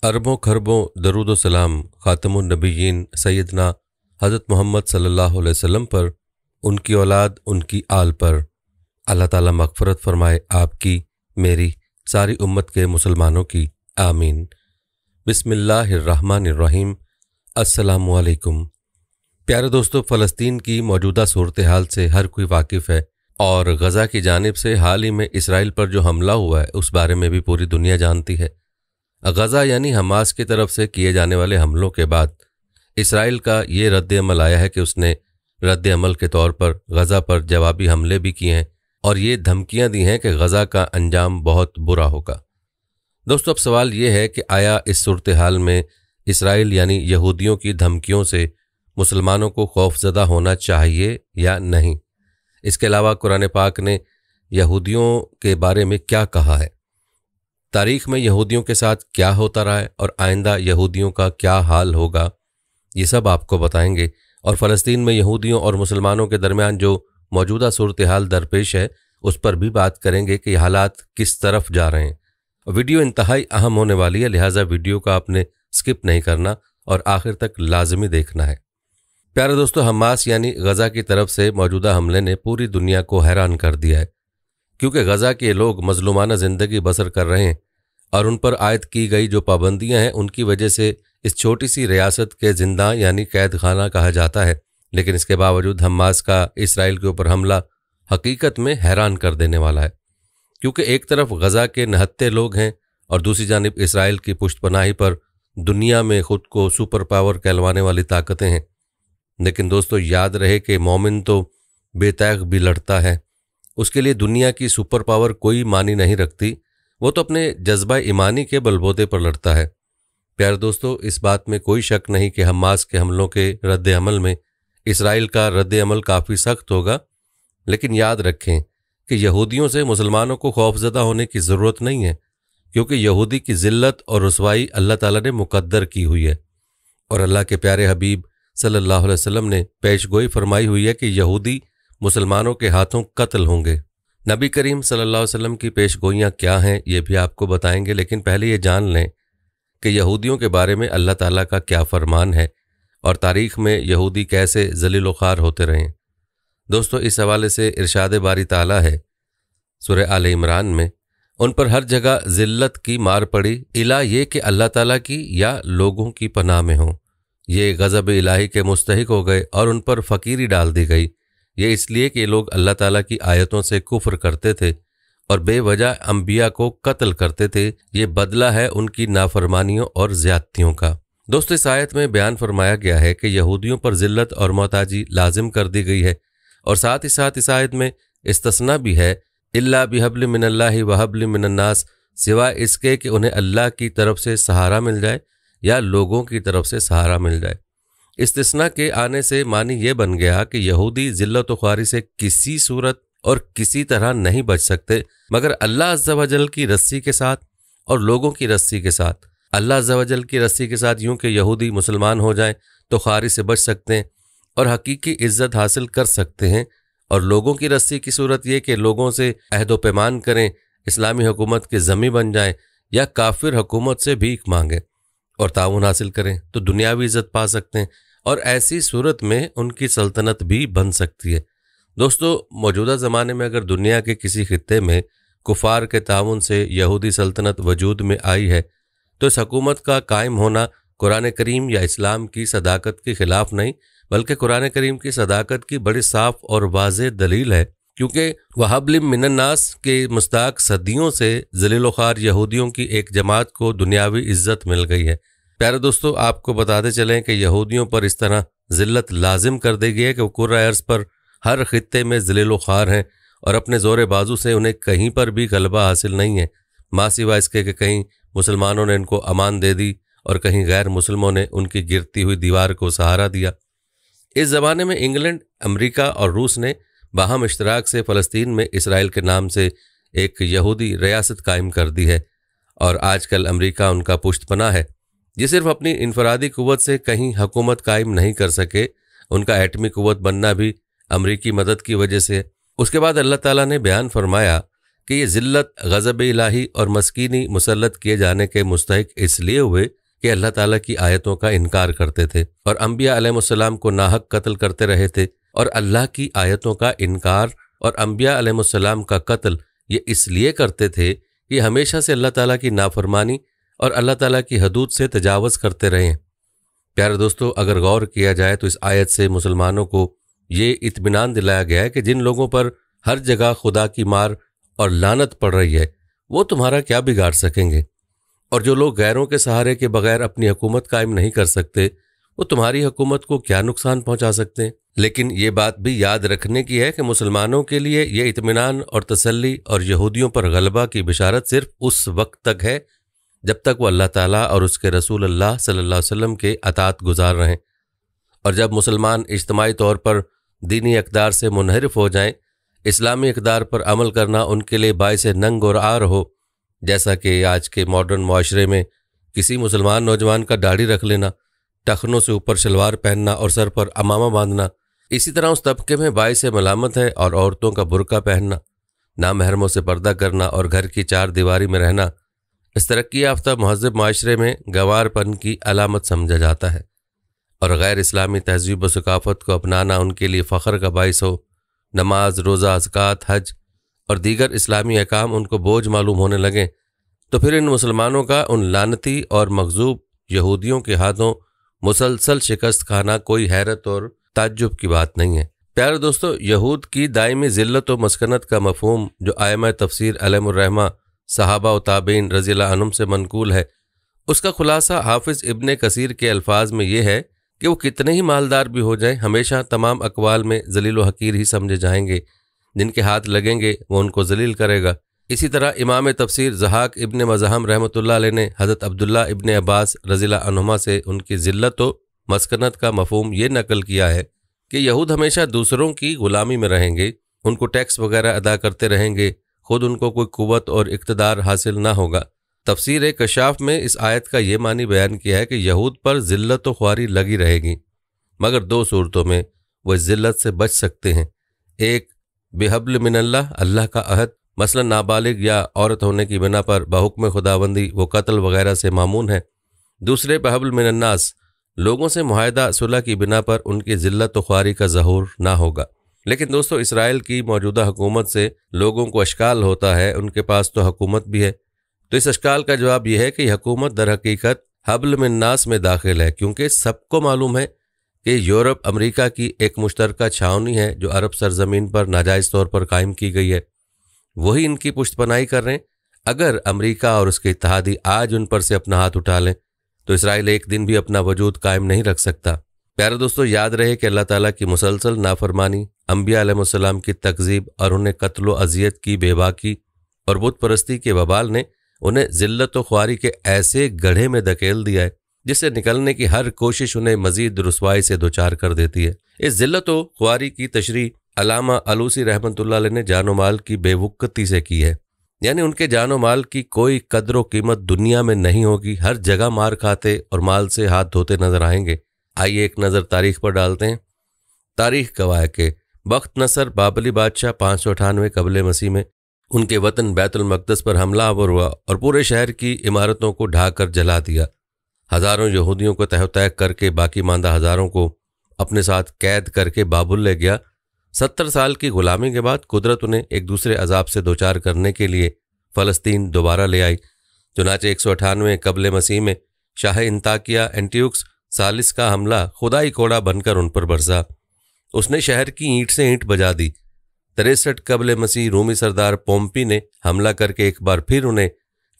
अरबों खरबों दरूद व सलाम ख़ातमुन नबिय्यीन सैयदना हज़रत मोहम्मद सल्लल्लाहु अलैहि वसल्लम पर, उनकी औलाद, उनकी आल पर। अल्लाह ताला मग़फ़िरत फ़रमाए आपकी, मेरी, सारी उम्मत के मुसलमानों की। आमीन। बिस्मिल्लाहिर्रहमानिर्रहीम। अस्सलामु अलैकुम। प्यारे दोस्तों, फ़लस्तीन की मौजूदा सूरत हाल से हर कोई वाकिफ़ है और गज़ा की जानिब से हाल ही में इसराइल पर जो हमला हुआ है उस बारे में भी पूरी दुनिया जानती है। गज़ा यानी हमास की तरफ से किए जाने वाले हमलों के बाद इसराइल का ये रद्द-ए-अमल आया है कि उसने रद्द-ए-अमल के तौर पर गज़ा पर जवाबी हमले भी किए हैं और ये धमकियां दी हैं कि गज़ा का अंजाम बहुत बुरा होगा। दोस्तों, अब सवाल ये है कि आया इस सूरत हाल में इसराइल यानी यहूदियों की धमकियों से मुसलमानों को खौफज़दा होना चाहिए या नहीं? इसके अलावा कुरान पाक ने यहूदियों के बारे में क्या कहा है, तारीख़ में यहूदियों के साथ क्या होता रहा है और आइंदा यहूदियों का क्या हाल होगा, ये सब आपको बताएंगे। और फ़लस्तीन में यहूदियों और मुसलमानों के दरमियान जो मौजूदा सूरत हाल दरपेश है उस पर भी बात करेंगे कि हालात किस तरफ जा रहे हैं। वीडियो इंतहाई अहम होने वाली है, लिहाजा वीडियो का आपने स्किप नहीं करना और आखिर तक लाजमी देखना है। प्यारे दोस्तों, हमास यानी गज़ा की तरफ से मौजूदा हमले ने पूरी दुनिया को हैरान कर दिया है, क्योंकि गज़ा के लोग मजलूमाना ज़िंदगी बसर कर रहे हैं और उन पर आयद की गई जो पाबंदियां हैं उनकी वजह से इस छोटी सी रियासत के जिंदा यानी कैद खाना कहा जाता है। लेकिन इसके बावजूद हमास का इसराइल के ऊपर हमला हकीकत में हैरान कर देने वाला है, क्योंकि एक तरफ गज़ा के नहत्ते लोग हैं और दूसरी जानिब इसराइल की पुष्टपनाही पर दुनिया में खुद को सुपर पावर कहलवाने वाली ताकतें हैं। लेकिन दोस्तों, याद रहे कि मोमिन तो बेतैग भी लड़ता है, उसके लिए दुनिया की सुपर पावर कोई मानी नहीं रखती, वो तो अपने जज्बा ईमानी के बलबूते पर लड़ता है। प्यारे दोस्तों, इस बात में कोई शक नहीं कि हमास के हमलों के रद्द अमल में इसराइल का रद्द अमल काफ़ी सख्त होगा। लेकिन याद रखें कि यहूदियों से मुसलमानों को खौफजदा होने की ज़रूरत नहीं है, क्योंकि यहूदी की ज़िल्लत और रुसवाई अल्लाह ताला ने मुकद्दर की हुई है और अल्लाह के प्यारे हबीब सल्लल्लाहु अलैहि वसल्लम ने पेशगोई फरमाई हुई है कि यहूदी मुसलमानों के हाथों कत्ल होंगे। नबी करीम सल्लल्लाहु अलैहि वसल्लम की पेशगोइयाँ क्या हैं ये भी आपको बताएंगे, लेकिन पहले ये जान लें कि यहूदियों के बारे में अल्लाह ताला का क्या फरमान है और तारीख़ में यहूदी कैसे ज़लील ख़ार होते रहे। दोस्तों, इस हवाले से इरशाद बारी ताला है सूरह आले इमरान में, उन पर हर जगह ज़िल्लत की मार पड़ी, इला ये कि अल्लाह ताला की या लोगों की पनाह में हो। ये गज़ब इलाही के मुस्तहिक हो गए और उन पर फ़कीरी डाल दी गई। ये इसलिए कि लोग अल्लाह ताला की आयतों से कुफ्र करते थे और बेवजह अंबिया को कत्ल करते थे। ये बदला है उनकी नाफरमानियों और ज़्यादतियों का। दोस्तों, इस आयत में बयान फरमाया गया है कि यहूदियों पर ज़िल्लत और मोहताजी लाजिम कर दी गई है और साथ ही साथ इस आयत में इस्तिस्ना भी है, इल्ला बिहब्लिम मिनल्लाहि व हब्लिम मिनन्नास, सिवाय इसके कि उन्हें अल्लाह की तरफ से सहारा मिल जाए या लोगों की तरफ से सहारा मिल जाए। इस्तिस्ना के आने से मानी ये बन गया कि यहूदी ज़िल्लत व ख्वारी से किसी सूरत और किसी तरह नहीं बच सकते मगर अल्लाह अज़्ज़ा वजल की रस्सी के साथ और लोगों की रस्सी के साथ। अल्लाह अज़्ज़ा वजल की रस्सी के साथ यूं कि यहूदी मुसलमान हो जाएं तो ख्वारी से बच सकते हैं और हकीकी इज़्ज़त हासिल कर सकते हैं, और लोगों की रस्सी की सूरत ये कि लोगों से अहद व पैमान करें, इस्लामी हुकूमत के ज़मी बन जाएं या काफिर हुकूमत से भीख मांगें और ताउन हासिल करें तो दुनियावी इज़्ज़त पा सकते हैं और ऐसी सूरत में उनकी सल्तनत भी बन सकती है। दोस्तों, मौजूदा ज़माने में अगर दुनिया के किसी खित्ते में कुफार के ताउन से यहूदी सल्तनत वजूद में आई है तो इस हुकूमत का कायम होना कुरान करीम या इस्लाम की सदाकत के ख़िलाफ़ नहीं, बल्कि कुरान करीम की सदाकत की बड़ी साफ़ और वाज़ेह दलील है, क्योंकि वहब्लिम मिनन्नास के मुस्ताक सदियों से ज़लील ख़ार यहूदियों की एक जमात को दुनियावी इज़्ज़त मिल गई है। प्यारे दोस्तों, आपको बताते चलें कि यहूदियों पर इस तरह ज़िल्लत लाजिम कर दी गई है कि वो कुर्रा अर्ज़ पर हर खित्ते में ज़लील ख़ार हैं और अपने ज़ोर बाजू से उन्हें कहीं पर भी गलबा हासिल नहीं है, मासिवा इसके कि कहीं मुसलमानों ने इनको अमान दे दी और कहीं गैर मुसलमों ने उनकी गिरती हुई दीवार को सहारा दिया। इस ज़माने में इंग्लैंड, अमेरिका और रूस ने बाहम इश्तराक से फ़लस्तीन में इसराइल के नाम से एक यहूदी रियासत कायम कर दी है और आजकल अमेरिका उनका पुश्तपना है। ये सिर्फ अपनी इनफरादी क़ुव्वत से कहीं हुकूमत कायम नहीं कर सके, उनका एटमी क़ुव्वत बनना भी अमरीकी मदद की वजह से। उसके बाद अल्लाह ताला ने बयान फरमाया कि ये ज़िल्लत, गज़ब इलाही और मस्कीनी मुसल्लत किए जाने के मुस्तहिक इसलिए हुए कि अल्लाह ताला की आयतों का इनकार करते थे और अंबिया अलैहिस्सलाम को नाहक कत्ल करते रहे थे। और अल्लाह की आयतों का इनकार और अंबिया अलैहिस्सलाम का कत्ल ये इसलिए करते थे कि हमेशा से अल्लाह ताला की नाफरमानी और अल्लाह ताला की हदूद से तजावज़ करते रहे हैं। प्यारे दोस्तों, अगर गौर किया जाए तो इस आयत से मुसलमानों को ये इत्मीनान दिलाया गया है कि जिन लोगों पर हर जगह खुदा की मार और लानत पड़ रही है वो तुम्हारा क्या बिगाड़ सकेंगे, और जो लोग गैरों के सहारे के बगैर अपनी हुकूमत कायम नहीं कर सकते वो तुम्हारी हुकूमत को क्या नुकसान पहुंचा सकते हैं। लेकिन ये बात भी याद रखने की है कि मुसलमानों के लिए ये इत्मीनान और तसल्ली और यहूदियों पर गलबा की बिशारत सिर्फ उस वक्त तक है जब तक वो अल्लाह ताला और उसके रसूल अल्लाह सल्लल्लाहु अलैहि वसल्लम के अतात गुजार रहें। और जब मुसलमान इज्तमाई तौर पर दीनी इक़दार से मुनहरिफ हो जाएं, इस्लामी इक़दार पर अमल करना उनके लिए बाइस नंग और आर हो, जैसा कि आज के मॉडर्न माशरे में किसी मुसलमान नौजवान का दाढ़ी रख लेना, टखनों से ऊपर शलवार पहनना और सर पर अमामा बांधना, इसी तरह उस तबके में बाइस मलामत है। और औरतों का बुर्का पहनना, नामहरमों से पर्दा करना और घर की चार दीवारी में रहना इस तरक्की याफ्ता महज़ब माशरे में गंवारपन की अलामत समझा जाता है। और गैर इस्लामी तहज़ीब व सकाफ़त को अपनाना उनके लिए फ़ख्र का बाइस हो। नमाज, रोज़ा, ज़कात, हज और दीगर इस्लामी अहकाम उनको बोझ मालूम होने लगें तो फिर इन मुसलमानों का उन लानती और मखजूब यहूदियों के हाथों मुसलसल शिकस्त खाना कोई हैरत और ताज्जुब की बात नहीं है। प्यारे दोस्तों, यहूद की दायमी ज़िल्लत व मस्कनत का मफ़हूम जो आइमा तफसीर अलैहिर्रहमा सहाबा व ताबीन रज़ियल्लाहु अन्हुम से मनकूल है, उसका खुलासा हाफिज़ इब्ने कसीर के अल्फाज में ये है कि वो कितने ही मालदार भी हो जाएं, हमेशा तमाम अक़वाल में ज़लील व हकीर ही समझे जाएंगे। जिनके हाथ लगेंगे वो उनको ज़लील करेगा। इसी तरह इमाम तफसीर ज़हाक इब्ने मज़हम रहमतुल्लाह अलैह ने हज़रत अब्दुल्ला इब्ने अब्बास रज़ियल्लाहु अन्हुमा से उनकी ज़िल्लत व मस्कनत का मफ़हूम ये नकल किया है कि यहूद हमेशा दूसरों की ग़ुलामी में रहेंगे, उनको टैक्स वगैरह अदा करते रहेंगे, खुद उनको कोई कुव्वत और इक़्तिदार हासिल ना होगा। तफसीर कशाफ में इस आयत का ये मानी बयान किया है कि यहूद पर ज़िल्लत व ख्वारी लगी रहेगी, मगर दो सूरतों में वह ज़िल्लत से बच सकते हैं। एक, बेहब्ल मिनल्लाह, अल्लाह का अहद, मसलन नाबालिग या औरत होने की बिना पर बहुक्म खुदाबंदी वो कत्ल वगैरह से मामून है। दूसरे, बेहब्ल मिनन्नास, लोगों से मुआहदा सुलह की बिना पर उनकी ज़िल्लत व ख्वारी का ज़हूर ना होगा। लेकिन दोस्तों, इसराइल की मौजूदा हुकूमत से लोगों को अश्काल होता है, उनके पास तो हुकूमत भी है। तो इस अश्काल का जवाब यह है कि हुकूमत दर हकीकत हब्ल मिन्नास में दाखिल है, क्योंकि सबको मालूम है कि यूरोप अमेरिका की एक मुश्तरका छावनी है जो अरब सरजमीन पर नाजायज़ तौर पर कायम की गई है। वही इनकी पुश्तपनाही कर रहे हैं। अगर अमेरिका और उसके इत्तेहादी आज उन पर से अपना हाथ उठा लें तो इसराइल एक दिन भी अपना वजूद कायम नहीं रख सकता। प्यारे दोस्तों, याद रहे कि अल्लाह ताला की मुसलसल नाफरमानी, अंबिया अलैहिस्सलाम की तकज़ीब और उन्हें कत्ल व अज़ियत की बेबाकी और बुत परस्ती के वबाल ने उन्हें ज़िल्लत व ख्वारी के ऐसे गड्ढे में धकेल दिया है जिससे निकलने की हर कोशिश उन्हें मज़ीद रुसवाई से दोचार कर देती है। इस ज़िल्लत व ख्वारी की तशरीह अल्लामा अलूसी रहमतुल्लाह अलैह ने जानो माल की बेवुक्ती से की है, यानी उनके जानो माल की कोई कदर व कीमत दुनिया में नहीं होगी। हर जगह मार खाते और माल से हाथ धोते नजर आएंगे। आइए एक नज़र तारीख पर डालते हैं। तारीख गवाह है कि बख्त नसर बाबली बादशाह 598 कबल मसीह में उनके वतन बैतुल मक़दस पर हमला आवर हुआ और पूरे शहर की इमारतों को ढाकर जला दिया। हज़ारों यहूदियों को तहतैक करके बाकी मांदा हज़ारों को अपने साथ कैद करके बाबुल ले गया। 70 साल की गुलामी के बाद कुदरत उन्हें एक दूसरे अजाब से दोचार करने के लिए फ़लस्तीन दोबारा ले आई। चुनाचे 198 कबल मसीह में शाह इंताकिया एंटियुक्स सालिस का हमला खुदाई कोड़ा बनकर उन पर बरसा। उसने शहर की ईंट से ईंट बजा दी। 63 कबल मसीह रूमी सरदार पोम्पी ने हमला करके एक बार फिर उन्हें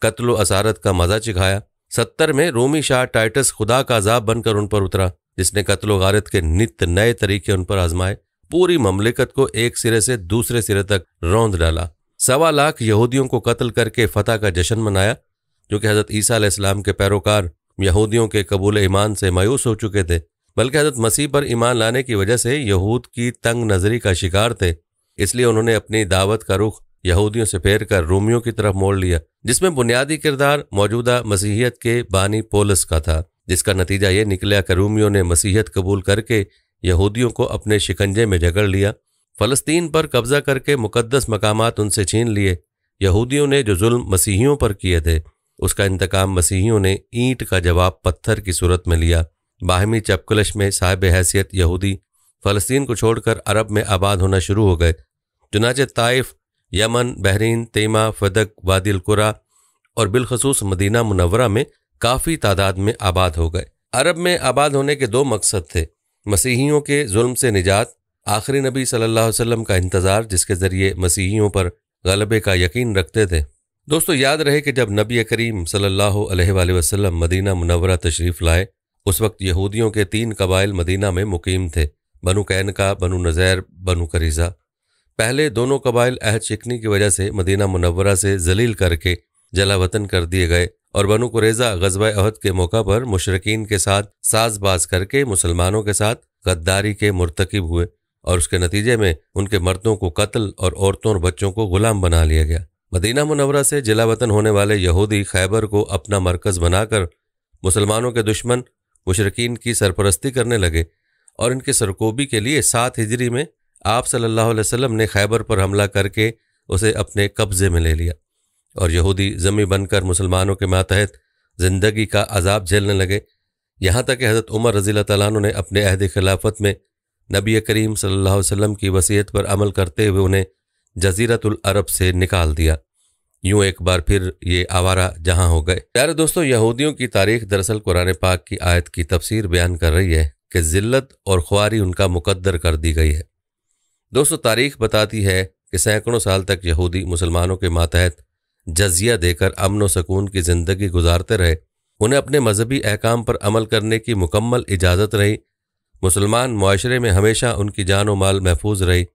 कत्ल व असारत का मज़ा चिखाया। 70 में रोमी शाह टाइटस खुदा का अजाब बनकर उन पर उतरा, जिसने कत्ल व गारत के नित नए तरीके उन पर आजमाए, पूरी ममलिकत को एक सिरे से दूसरे सिरे तक रौंद डाला। 1.25 लाख यहूदियों को कत्ल करके फतह का जश्न मनाया, जो कि हज़रत ईसा अलैहिस्सलाम के पैरोकार यहूदियों के कबूल ईमान से मायूस हो चुके थे, बल्कि हज़रत मसीह पर ईमान लाने की वजह से यहूद की तंग नज़री का शिकार थे। इसलिए उन्होंने अपनी दावत का रुख यहूदियों से फेर कर रोमियों की तरफ मोड़ लिया, जिसमें बुनियादी किरदार मौजूदा मसीहियत के बानी पौलुस का था, जिसका नतीजा ये निकला कि रोमियों ने मसीहियत कबूल करके यहूदियों को अपने शिकंजे में जकड़ लिया, फ़लस्तीन पर कब्जा करके मुकद्दस मकामात उनसे छीन लिए, यहूदियों ने जो जुल्म मसीहियों पर किए थे उसका इंतकाम मसीहियों ने ईंट का जवाब पत्थर की सूरत में लिया। बाहमी चपकलश में साहिब हैसियत यहूदी फ़लस्तीन को छोड़कर अरब में आबाद होना शुरू हो गए। चुनाचे ताइफ, यमन, बहरीन, तेमा, फदक, वादिल कुरा और बिलखसूस मदीना मुनव्वरा में काफ़ी तादाद में आबाद हो गए। अरब में आबाद होने के दो मकसद थे, मसीहियों के जुल्म से निजात, आखिरी नबी सल्लल्लाहु अलैहि वसल्लम का इंतज़ार जिसके ज़रिए मसीहियों पर गलबे का यकीन रखते थे। दोस्तों, याद रहे कि जब नबी करीम सल्लल्लाहु अलैहि वसल्लम मदीना मुनव्वरा तशरीफ़ लाए उस वक्त यहूदियों के 3 कबाइल मदीना में मुकीम थे, बनु कैनका, बनु नज़ैर, बनु करीज़ा। पहले दोनों कबाइल अहद शिकनी की वजह से मदीना मुनव्वरा से जलील करके जलावतन कर दिए गए और बनु कुरैज़ा ग़ज़वा अहद के मौका पर मुशरिकीन के साथ साजबाज करके मुसलमानों के साथ गद्दारी के मुर्तकिब हुए और उसके नतीजे में उनके मर्दों को कत्ल और औरतों और बच्चों को गुलाम बना लिया गया। मदीना मुनव्वरा से जलावतन होने वाले यहूदी खैबर को अपना मरकज़ बनाकर मुसलमानों के दुश्मन मुशरिकीन की सरपरस्ती करने लगे और इनके सरकोबी के लिए 7 हिजरी में आप सल्लल्लाहु अलैहि वसल्लम ने खैबर पर हमला करके उसे अपने कब्ज़े में ले लिया और यहूदी ज़मी बनकर मुसलमानों के मातहत ज़िंदगी का अजाब झेलने लगे। यहाँ तक कि हज़रत उमर रज़ी अल्लाह तआला अन्हु ने अपने अहद खिलाफत में नबी करीम सल्लल्लाहु अलैहि वसल्लम की वसीयत पर अमल करते हुए उन्हें जज़ीरतुल अरब से निकाल दिया। यूँ एक बार फिर ये आवारा जहाँ हो गए। प्यारे दोस्तों, यहूदियों की तारीख दरअसल कुरान पाक की आयत की तफसीर बयान कर रही है कि ज़िल्लत और ख्वारी उनका मुकद्दर कर दी गई है। दोस्तों, तारीख बताती है कि सैकड़ों साल तक यहूदी मुसलमानों के मातहत जजिया देकर अमन व सकून की ज़िंदगी गुजारते रहे। उन्हें अपने मजहबी अहकाम पर अमल करने की मुकम्मल इजाज़त रही। मुसलमान मुआशरे में हमेशा उनकी जान व माल महफूज रही।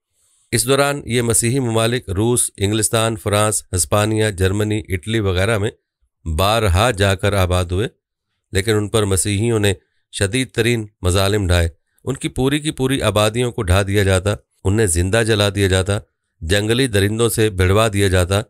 इस दौरान ये मसीही ममालिक रूस, इंग्लिस्तान, फ्रांस, हिस्पानिया, जर्मनी, इटली वगैरह में बारहा जाकर आबाद हुए, लेकिन उन पर मसीहियों ने शदीद तरीन मजालिम ढाए। उनकी पूरी की पूरी आबादियों को ढा दिया जाता, उन्हें जिंदा जला दिया जाता, जंगली दरिंदों से भिड़वा दिया जाता।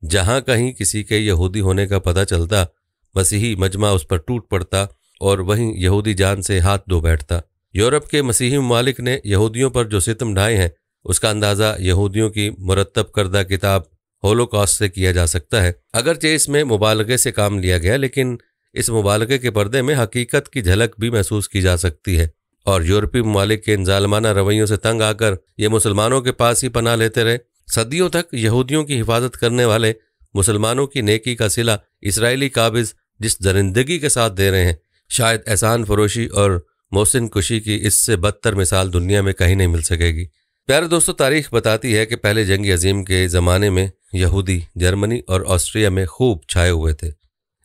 जहाँ कहीं किसी के यहूदी होने का पता चलता, मसीही मजमा उस पर टूट पड़ता और वहीं यहूदी जान से हाथ धो बैठता। यूरोप के मसीही ममालिक ने यहूदियों पर जो सितम ढाए हैं उसका अंदाज़ा यहूदियों की मुरत्तब करदा किताब होलोकॉस्ट से किया जा सकता है। अगरचे इसमें मुबालगे से काम लिया गया, लेकिन इस मुबालगे के पर्दे में हकीकत की झलक भी महसूस की जा सकती है। और यूरोपीय ममालिक के इन ज़ालिमाना रवैयों से तंग आकर ये मुसलमानों के पास ही पनाह लेते रहे। सदियों तक यहूदियों की हिफाजत करने वाले मुसलमानों की नेकी का सिला इसराइली काबिज जिस दरिंदगी के साथ दे रहे हैं, शायद एहसान फरोशी और मोहसिन कुशी की इससे बदतर मिसाल दुनिया में कहीं नहीं मिल सकेगी। प्यारे दोस्तों, तारीख बताती है कि पहले जंग अजीम के ज़माने में यहूदी जर्मनी और ऑस्ट्रिया में खूब छाए हुए थे।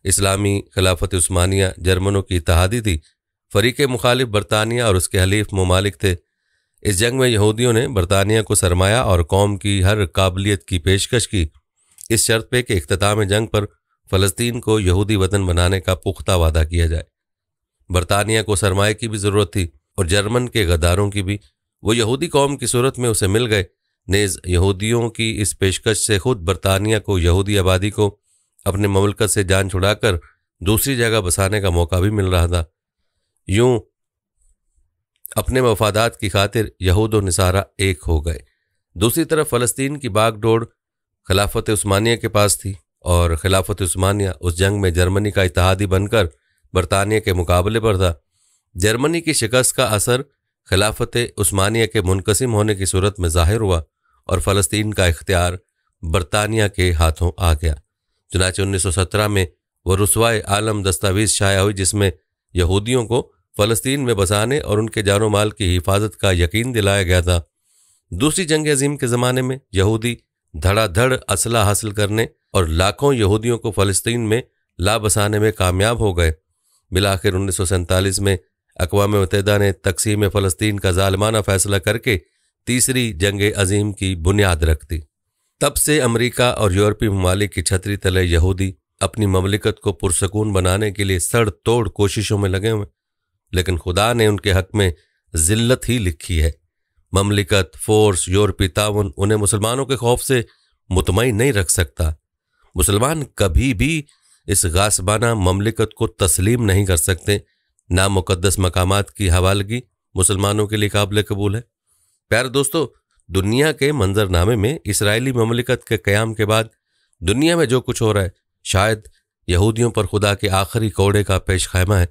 इस्लामी खिलाफत उस्मानिया जर्मनों की इत्तेहादी थी। फ़रीक़ मुखालिफ बरतानिया और उसके हलीफ ममालिक थे। इस जंग में यहूदियों ने बरतानिया को सरमाया और कौम की हर काबिलियत की पेशकश की, इस शर्त पे कि इख्तिताम जंग पर फ़लस्तीन को यहूदी वतन बनाने का पुख्ता वादा किया जाए। बरतानिया को सरमाए की भी ज़रूरत थी और जर्मन के गद्दारों की भी। वो यहूदी कौम की सूरत में उसे मिल गए। नेज़ यहूदियों की इस पेशकश से खुद बरतानिया को यहूदी आबादी को अपने ममलकत से जान छुड़ाकर दूसरी जगह बसाने का मौका भी मिल रहा था। यूं अपने मफादात की खातिर यहूद और निसारा एक हो गए। दूसरी तरफ फ़लस्तीन की बागडोर खिलाफत उस्मानिया के पास थी और खिलाफत उस्मानिया उस जंग में जर्मनी का इत्तेहादी बनकर बरतानिया के मुकाबले पर था। जर्मनी की शिकस्त का असर खिलाफत उस्मानिया के मुनकसिम होने की सूरत में ज़ाहिर हुआ और फ़लस्तीन का इख्तियार बरतानिया के हाथों आ गया। चुनांचे 1917 में वो रुसवाए आलम दस्तावेज़ शाया हुई जिसमें यहूदियों को फ़लस्तीन में बसाने और उनके जानो माल की हिफाजत का यकीन दिलाया गया था। दूसरी जंग अजीम के ज़माने में यहूदी धड़ाधड़ असला हासिल करने और लाखों यहूदियों को फ़लस्तीन में ला बसाने में कामयाब हो गए। बिलाखिर 1947 में अक़वाम मुत्तहिदा ने तक़सीम फ़लस्तीन का ज़ालिमाना फ़ैसला करके तीसरी जंग अजीम की बुनियाद रख दी। तब से अमेरिका और यूरोपीय ममालिक की छतरी तले यहूदी अपनी ममलिकत को पुरसकून बनाने के लिए सड़ तोड़ कोशिशों में लगे हुए, लेकिन खुदा ने उनके हक़ में ज़िल्लत ही लिखी है। ममलिकत, फ़ोर्स, यूरोपीय ताउन उन्हें मुसलमानों के खौफ से मुतमईन नहीं रख सकता। मुसलमान कभी भी इस गासबाना ममलिकत को तस्लीम नहीं कर सकते। ना मुक़द्दस मकामात की हवालगी मुसलमानों के लिए काबिल कबूल है। प्यारे दोस्तों, दुनिया के मंजरनामे में इसराइली ममलिकत के क़याम के बाद दुनिया में जो कुछ हो रहा है शायद यहूदियों पर खुदा के आखिरी कोड़े का पेश खैमा है,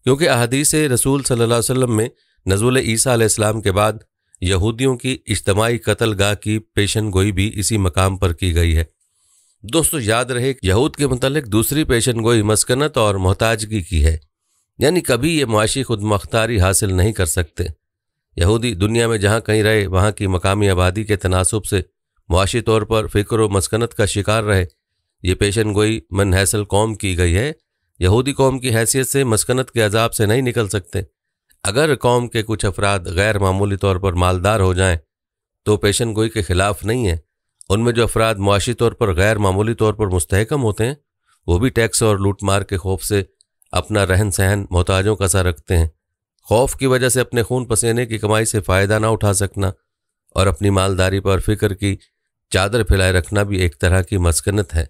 क्योंकि अहादीस रसूल सल्लल्लाहु अलैहि वसल्लम में नज़ुल ईसा अलैहिस्सलाम के बाद यहूदियों की इज्तमाई कत्लगाह की पेशन गोई भी इसी मकाम पर की गई है। दोस्तों याद रहे, यहूद के मुतालिक दूसरी पेशन गोई मस्कनत और मोहताजगी की है, यानी कभी ये मुआशी खुद मुख्तारी हासिल नहीं कर सकते। यहूदी दुनिया में जहाँ कहीं रहे वहाँ की मकामी आबादी के तनासुब से मुआशी तौर पर फ़िक्र व मस्कनत का शिकार रहे। ये पेशन गोई मनहसल कौम की गई है। यहूदी कौम की हैसियत से मस्कनत के अजाब से नहीं निकल सकते। अगर कौम के कुछ अफराद गैर मामूली तौर पर मालदार हो जाएं तो पेशन गोई के ख़िलाफ़ नहीं है। उनमें जो अफराद मुआशी तौर पर गैर मामूली तौर पर मुस्तहकम होते हैं वो भी टैक्स और लूट मार के खौफ से अपना रहन सहन मोहताजों का सा रखते हैं। खौफ की वजह से अपने खून पसीने की कमाई से फ़ायदा ना उठा सकना और अपनी मालदारी पर फ़िक्र की चादर फैलाए रखना भी एक तरह की मस्कनत है।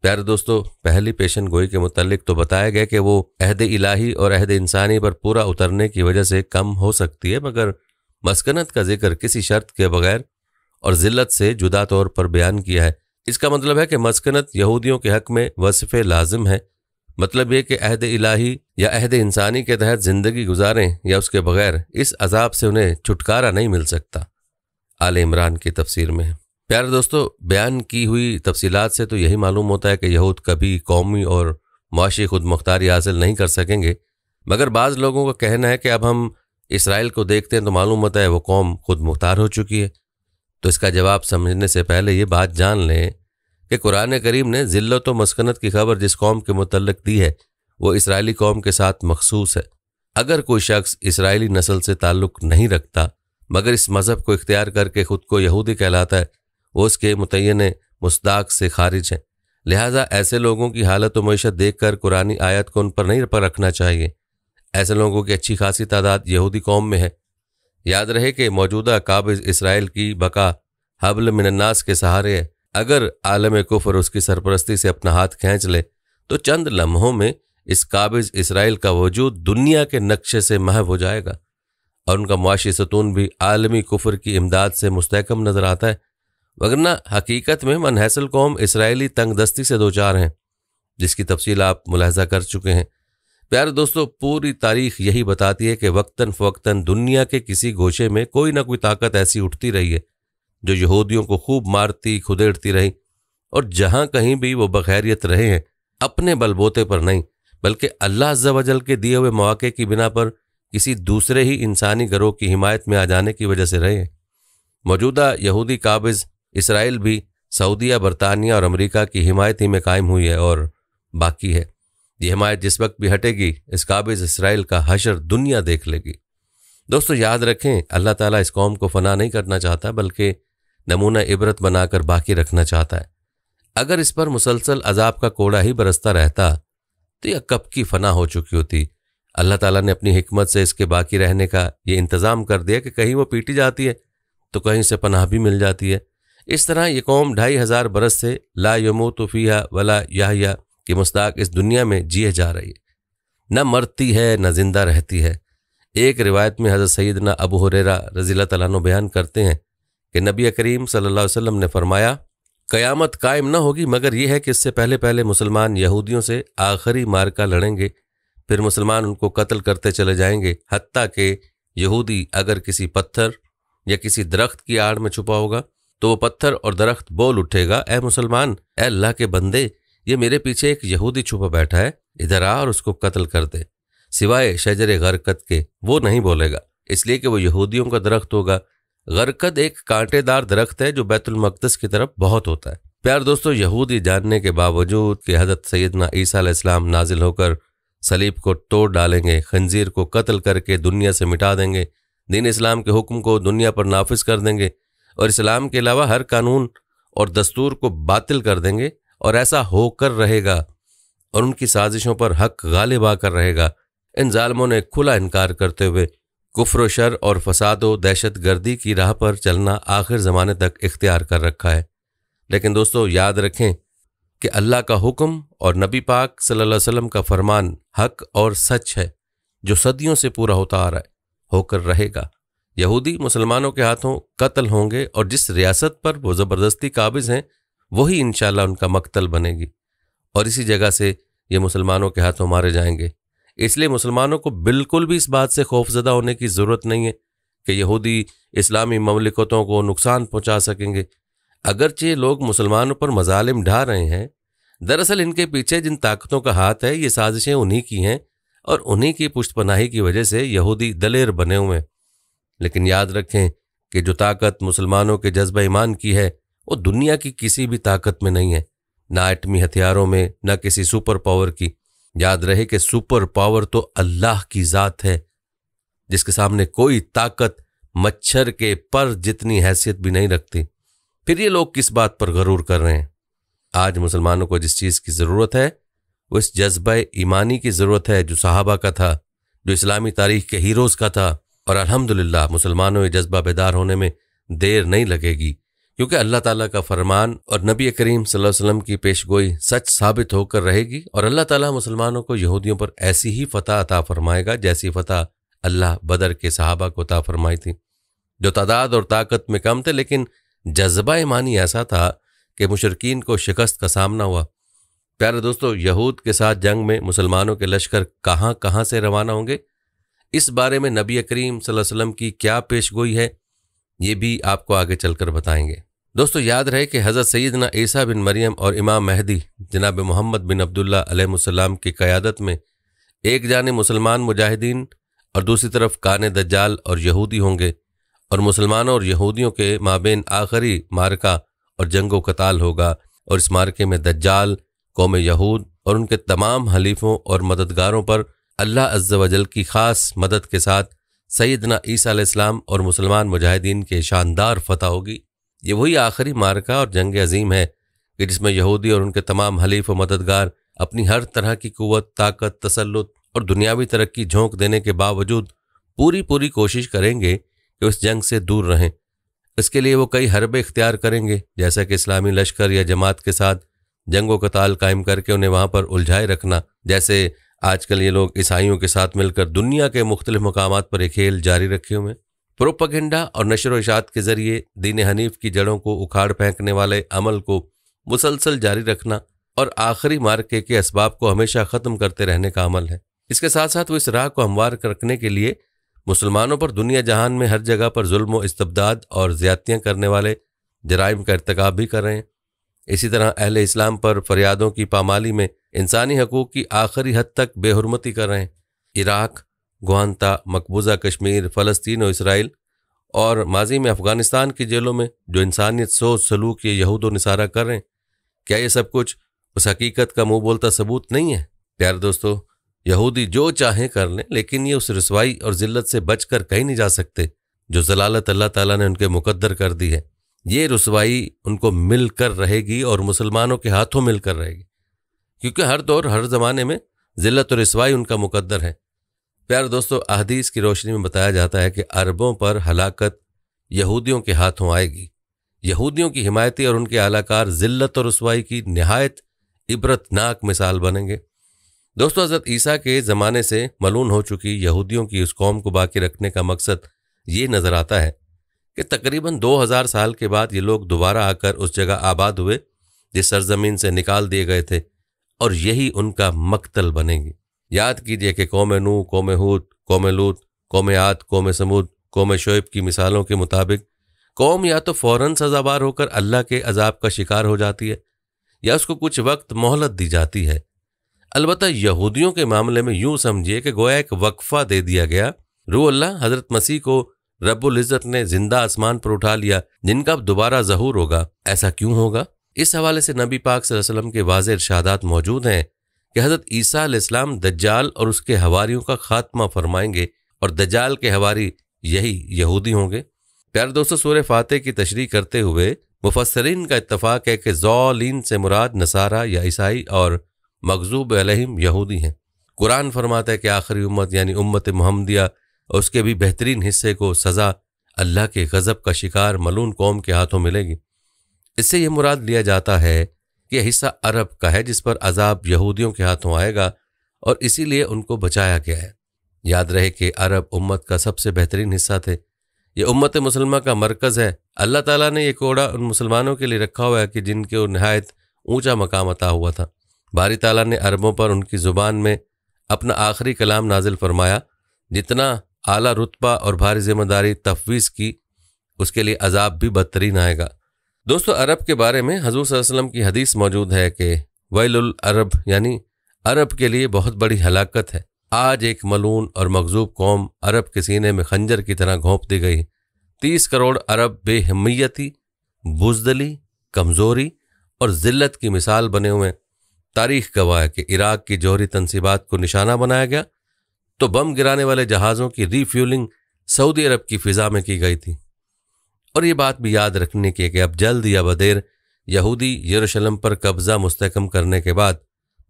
प्यारे दोस्तों, पहली पेशन गोई के मुतालिक तो बताया गया कि वो अहद इलाही और अहद इंसानी पर पूरा उतरने की वजह से कम हो सकती है, मगर मस्कनत का जिक्र किसी शर्त के बगैर और ज़िल्लत से जुदा तौर पर बयान किया है। इसका मतलब है कि मस्कनत यहूदियों के हक़ में वस्फ़े लाजिम है। मतलब ये कि अहद इलाही या अहद इंसानी के तहत ज़िंदगी गुजारें या उसके बगैर इस अजाब से उन्हें छुटकारा नहीं मिल सकता। आले इमरान की तफसीर में। प्यारे दोस्तों, बयान की हुई तफसीलात से तो यही मालूम होता है कि यहूद कभी कौमी और मुआशी खुद मुख्तारी हासिल नहीं कर सकेंगे, मगर बाज़ लोगों का कहना है कि अब हम इसराइल को देखते हैं तो मालूम होता है वो कौम खुद मुख्तार हो चुकी है। तो इसका जवाब समझने से पहले ये बात जान लें कि कुरान करीम ने ज़िल्लत व मस्कनत की खबर जिस कौम के मुतल्लिक़ दी है वो इसराइली कौम के साथ मखसूस है। अगर कोई शख्स इसराइली नस्ल से ताल्लुक़ नहीं रखता मगर इस मज़हब को इख्तियार करके ख़ुद को यहूदी कहलाता है, वो उसके मुतय्यन मुस्दाक से खारिज है। लिहाजा ऐसे लोगों की हालत व मईशत देख कर कुरानी आयत को उन पर नहीं रखना चाहिए। ऐसे लोगों की अच्छी खासी तादाद यहूदी कौम में है। याद रहे कि मौजूदा काबिज़ इसराइल की बका हब्ल मिनन्नास के सहारे है। अगर आलम कुफर उसकी सरपरस्ती से अपना हाथ खींच ले तो चंद लम्हों में इस काबिज़ इसराइल का वजूद दुनिया के नक्शे से महव हो जाएगा और उनका मुआशी सतून भी आलमी कुफर की इमदाद से मुस्तहकम नज़र आता है। वरना हकीकत में मनहसल कौम इसराइली तंगदस्ती से दो चार हैं, जिसकी तफसील आप मुलाहजा कर चुके हैं। प्यारे दोस्तों, पूरी तारीख यही बताती है कि वक्तन फ़वक्तन दुनिया के किसी गोशे में कोई ना कोई ताकत ऐसी उठती रही है जो यहूदियों को खूब मारती खुदेड़ती रही, और जहाँ कहीं भी वो बखैरियत रहे हैं अपने बलबोते पर नहीं बल्कि अल्लाह अज़्ज़ा वजल के दिए हुए मौके की बिना पर किसी दूसरे ही इंसानी गरोह की हिमायत में आ जाने की वजह से रहे हैं। मौजूदा यहूदी काबिज़ इसराइल भी सऊदीया, बरतानिया और अमेरिका की हिमायत ही में कायम हुई है और बाकी है। ये हिमायत जिस वक्त भी हटेगी इस काबिज़ इसराइल का हशर दुनिया देख लेगी। दोस्तों याद रखें, अल्लाह ताला इस कौम को फना नहीं करना चाहता बल्कि नमूना इबरत बनाकर बाकी रखना चाहता है। अगर इस पर मुसलसल अजाब का कोड़ा ही बरसता रहता तो यह कब की फना हो चुकी होती। अल्लाह ताला ने अपनी हिकमत से इसके बाकी रहने का ये इंतज़ाम कर दिया कि कहीं वो पीटी जाती है तो कहीं से पनाह भी मिल जाती है। इस तरह ये कौम 2500 बरस से ला यमूतु फीहा वला यहया की मुस्ताक इस दुनिया में जिए जा रही है। न मरती है न जिंदा रहती है। एक रिवायत में हज़रत सैयदना अबू हुरैरा रज़ियल्लाहु तआला अन्हु बयान करते हैं कि नबी करीम सल्लल्लाहु अलैहि वसल्लम ने फरमाया, क़यामत कायम न होगी मगर यह है कि इससे पहले पहले मुसलमान यहूदियों से आखिरी मार्का लड़ेंगे, फिर मुसलमान उनको कत्ल करते चले जाएंगे, हत्ता कि यहूदी अगर किसी पत्थर या किसी दरख्त की आड़ में छुपा होगा तो वो पत्थर और दरख्त बोल उठेगा, ए मुसलमान, ए अल्लाह के बंदे, ये मेरे पीछे एक यहूदी छुपा बैठा है, इधर आ और उसको कत्ल कर दे। सिवाय शजर गरकत के वो नहीं बोलेगा, इसलिए कि वो यहूदियों का दरख्त होगा। गरकत एक कांटेदार दरख्त है जो बैतुल मक़दस की तरफ बहुत होता है। प्यार दोस्तों, यहूदी जानने के बावजूद कि हज़रत सैयदना ईसा अलैहिस्सलाम नाजिल होकर सलीब को तोड़ डालेंगे, खंजीर को कत्ल करके दुनिया से मिटा देंगे, दीन इस्लाम के हुक्म को दुनिया पर नाफिज कर देंगे और इस्लाम के अलावा हर कानून और दस्तूर को बातिल कर देंगे, और ऐसा होकर रहेगा और उनकी साजिशों पर हक गालिब आकर रहेगा। इन जालिमों ने खुला इनकार करते हुए कुफ्र, शर और फसाद व दहशत गर्दी की राह पर चलना आखिर ज़माने तक इख्तियार कर रखा है। लेकिन दोस्तों याद रखें कि अल्लाह का हुक्म और नबी पाक सल्लल्लाहु अलैहि वसल्लम का फरमान हक और सच है जो सदियों से पूरा होता आ रहा है, होकर रहेगा। यहूदी मुसलमानों के हाथों कत्ल होंगे और जिस रियासत पर वो ज़बरदस्ती काबिज़ हैं वही इंशाल्लाह उनका मक्तल बनेगी और इसी जगह से ये मुसलमानों के हाथों मारे जाएंगे। इसलिए मुसलमानों को बिल्कुल भी इस बात से खौफजदा होने की ज़रूरत नहीं है कि यहूदी इस्लामी ममलिकतों को नुकसान पहुंचा सकेंगे। अगरचे लोग मुसलमानों पर मजालिम ढा रहे हैं, दरअसल इनके पीछे जिन ताकतों का हाथ है ये साजिशें उन्हीं की हैं और उन्हीं की पुष्टपनाही की वजह से यहूदी दलेर बने हुए हैं। लेकिन याद रखें कि जो ताकत मुसलमानों के जज्बा ईमान की है वो दुनिया की किसी भी ताकत में नहीं है, ना एटमी हथियारों में, ना किसी सुपर पावर की। याद रहे कि सुपर पावर तो अल्लाह की ज़ात है जिसके सामने कोई ताकत मच्छर के पर जितनी हैसियत भी नहीं रखती। फिर ये लोग किस बात पर गरूर कर रहे हैं? आज मुसलमानों को जिस चीज़ की ज़रूरत है वो इस जज्बा ईमानी की ज़रूरत है जो सहाबा का था, जो इस्लामी तारीख के हीरोज़ का था। और अल्हम्दुलिल्लाह मुसलमानों ये जज्बा बेदार होने में देर नहीं लगेगी, क्योंकि अल्लाह ताला का फरमान और नबी करीम सल्लल्लाहु अलैहि वसल्लम की पेशगोई सच साबित होकर रहेगी और अल्लाह ताला मुसलमानों को यहूदियों पर ऐसी ही फतह अता फरमाएगा जैसी फतह अल्लाह बदर के सहाबा को अता फरमाई थी, जो तादाद और ताकत में कम थे लेकिन जज्बा ईमानी ऐसा था कि मुशरकीन को शिकस्त का सामना हुआ। प्यारे दोस्तों, यहूद के साथ जंग में मुसलमानों के लश्कर कहाँ कहाँ से रवाना होंगे, इस बारे में नबी करीम सल्लल्लाहु अलैहि वसल्लम की क्या पेशगोई है, ये भी आपको आगे चलकर बताएंगे। दोस्तों, याद रहे कि हज़रत सैयदना ईसा बिन मरियम और इमाम महदी जनाब मोहम्मद बिन अब्दुल्लाह अलैहिस्सलाम की क़यादत में एक जाने मुसलमान मुजाहिदीन और दूसरी तरफ काने दज्जाल और यहूदी होंगे और मुसलमानों और यहूदियों के माबेन आखिरी मारका और जंगो कताल होगा। और इस मारके में दज्जाल, कौम यहूद और उनके तमाम हलीफों और मददगारों पर अल्लाह अज़्ज़ा वजल की ख़ास मदद के साथ सैयदना ईसा अलैहिस्सलाम और मुसलमान मुजाहिदीन के शानदार फतह होगी। ये वही आखिरी मारका और जंग अजीम है कि जिसमें यहूदी और उनके तमाम हलीफ व मददगार अपनी हर तरह की कुव्वत, ताकत, तसल्लुत और दुनियावी तरक्की झोंक देने के बावजूद पूरी कोशिश करेंगे कि उस जंग से दूर रहें। इसके लिए वो कई हरबे इख्तियार करेंगे, जैसा कि इस्लामी लश्कर या जमात के साथ जंगो कताल कायम करके उन्हें वहाँ पर उलझाए रखना, जैसे आजकल ये लोग ईसाइयों के साथ मिलकर दुनिया के मुख्तलिफ मकामात पर एक खेल जारी रखे हुए। प्रोपेगेंडा और नशर व इशाअत के ज़रिए दीन हनीफ की जड़ों को उखाड़ फेंकने वाले अमल को मुसलसल जारी रखना और आखिरी मार्के के असबाब को हमेशा ख़त्म करते रहने का अमल है। इसके साथ साथ वो इस राह को हमवार रखने के लिए मुसलमानों पर दुनिया जहान में हर जगह पर जुल्म व इस्तबदाद और ज़्यादतियाँ करने वाले जराइम का इर्तिकाब भी कर रहे हैं। इसी तरह अहले इस्लाम पर फरियादों की पामाली में इंसानी हकूक़ की आखिरी हद तक बेहुरमती कर रहे हैं। इराक़, गुआंता, मकबूजा कश्मीर, फ़लस्तीन और इसराइल और माजी में अफ़गानिस्तान की जेलों में जो इंसानियत सोच सलूक ये यहूद व निसारा कर रहे हैं, क्या ये सब कुछ उस हकीकत का मुँह बोलता सबूत नहीं है? प्यारे दोस्तों, यहूदी जो चाहें कर लें, लेकिन ये उस रसवाई और ज़िल्लत से बचकर कहीं नहीं जा सकते जो ज़लालत अल्लाह ताला ने उनके मुकद्दर कर दी है। ये रसवाई उनको मिलकर रहेगी और मुसलमानों के हाथों मिलकर रहेगी, क्योंकि हर दौर हर ज़माने में ज़िल्लत और रसवाई उनका मुकद्दर है। प्यारे दोस्तों, अहदीस की रोशनी में बताया जाता है कि अरबों पर हलाकत यहूदियों के हाथों आएगी। यहूदियों की हिमायती और उनके आलाकार ज़िल्लत और रसवाई की निहायत इबरतनाक मिसाल बनेंगे। दोस्तों, हज़रत ईसा के ज़माने से मलून हो चुकी यहूदियों की उस कौम को बाकी रखने का मकसद ये नज़र आता है कि तकरीबन 2000 साल के बाद ये लोग दोबारा आकर उस जगह आबाद हुए जिस सरजमीन से निकाल दिए गए थे, और यही उनका मक्तल बनेगी। याद कीजिए कि कौम नूह, कौम हूद, कौम लूत, कौम आद, कौम समूद, कौम शुएब की मिसालों के मुताबिक कौम या तो फ़ौरन सज़ाबार होकर अल्लाह के अजाब का शिकार हो जाती है या उसको कुछ वक्त मोहलत दी जाती है। अलबत्ता यहूदियों के मामले में यूं समझिए कि गोया एक वक्फा दे दिया गया। रूह अल्लाह हज़रत मसीह को रब्बुल इज़्ज़त ने जिंदा आसमान पर उठा लिया, जिनका अब दोबारा ज़हूर होगा। ऐसा क्यों होगा? इस हवाले से नबी पाक सल्लल्लाहु अलैहि वसल्लम के वाज़ेह इरशादात मौजूद हैं कि हज़रत ईसा अलैहिस्सलाम दज्जाल और उसके हवारियों का खात्मा फरमाएंगे और दज्जाल के हवारी यही यहूदी होंगे। प्यारे दोस्तों, सूरह फातिह की तशरीह करते हुए मुफस्सरीन का इत्तफाक है कि ज़ालिन से मुराद नसारा या ईसाई और मग़ज़ूब अलैहिम यहूदी हैं। कुरान फरमाता है कि आखिरी उम्मत यानी उम्मत मुहम्मदिया और उसके भी बेहतरीन हिस्से को सज़ा अल्लाह के गज़ब का शिकार मलून कौम के हाथों मिलेगी। इससे यह मुराद लिया जाता है कि यह हिस्सा अरब का है जिस पर अजाब यहूदियों के हाथों आएगा और इसीलिए उनको बचाया गया है। याद रहे कि अरब उम्मत का सबसे बेहतरीन हिस्सा थे। ये उम्मत मुसलमा का मरकज़ है। अल्लाह ताला ने ये कोड़ा उन मुसलमानों के लिए रखा हुआ है कि जिनके नहायत ऊंचा मकाम अता हुआ था। बारी ताला ने अरबों पर उनकी ज़ुबान में अपना आखिरी कलाम नाजिल फरमाया। जितना आला रुतबा और भारी जिम्मेदारी तफवीज़ की, उसके लिए अजाब भी बदतरीन आएगा। दोस्तों, अरब के बारे में हज़ूर सल्लल्लाहु अलैहि वसल्लम की हदीस मौजूद है कि वैलुल अरब, यानी अरब के लिए बहुत बड़ी हलाकत है। आज एक मलून और मगजूब कौम अरब के सीने में खंजर की तरह घोंप दी गई। 30 करोड़ अरब बेहमियती, बुज़दली, कमज़ोरी और ज़िल्लत की मिसाल बने हुए। तारीख गवाह है कि इराक की जौहरी तनसीबात को निशाना बनाया गया तो बम गिराने वाले जहाज़ों की रीफ्यूलिंग सऊदी अरब की फ़िज़ा में की गई थी। और ये बात भी याद रखने की कि अब जल्द या बदेर यहूदी यरूशलेम पर कब्ज़ा मुस्तहकम करने के बाद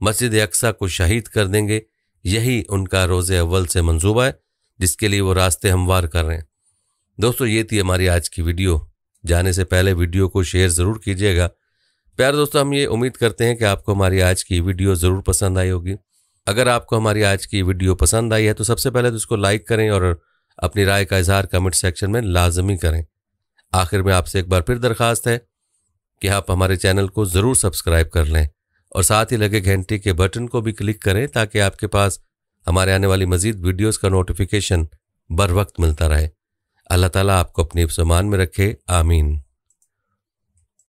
मस्जिद अक्सा को शहीद कर देंगे। यही उनका रोज़े अव्वल से मंसूबा है जिसके लिए वो रास्ते हमवार कर रहे हैं। दोस्तों, ये थी हमारी आज की वीडियो। जाने से पहले वीडियो को शेयर ज़रूर कीजिएगा। प्यारे दोस्तों, हम ये उम्मीद करते हैं कि आपको हमारी आज की वीडियो ज़रूर पसंद आई होगी। अगर आपको हमारी आज की वीडियो पसंद आई है तो सबसे पहले तो इसको लाइक करें और अपनी राय का इजहार कमेंट सेक्शन में लाजमी करें। आखिर में आपसे एक बार फिर दरख्वास्त है कि आप हमारे चैनल को ज़रूर सब्सक्राइब कर लें और साथ ही लगे घंटी के बटन को भी क्लिक करें ताकि आपके पास हमारे आने वाली मज़ीद वीडियोज़ का नोटिफिकेशन बर वक्त मिलता रहे। अल्लाह ताला आपको अपनी हिफ्ज़-ओ-मान में रखे। आमीन।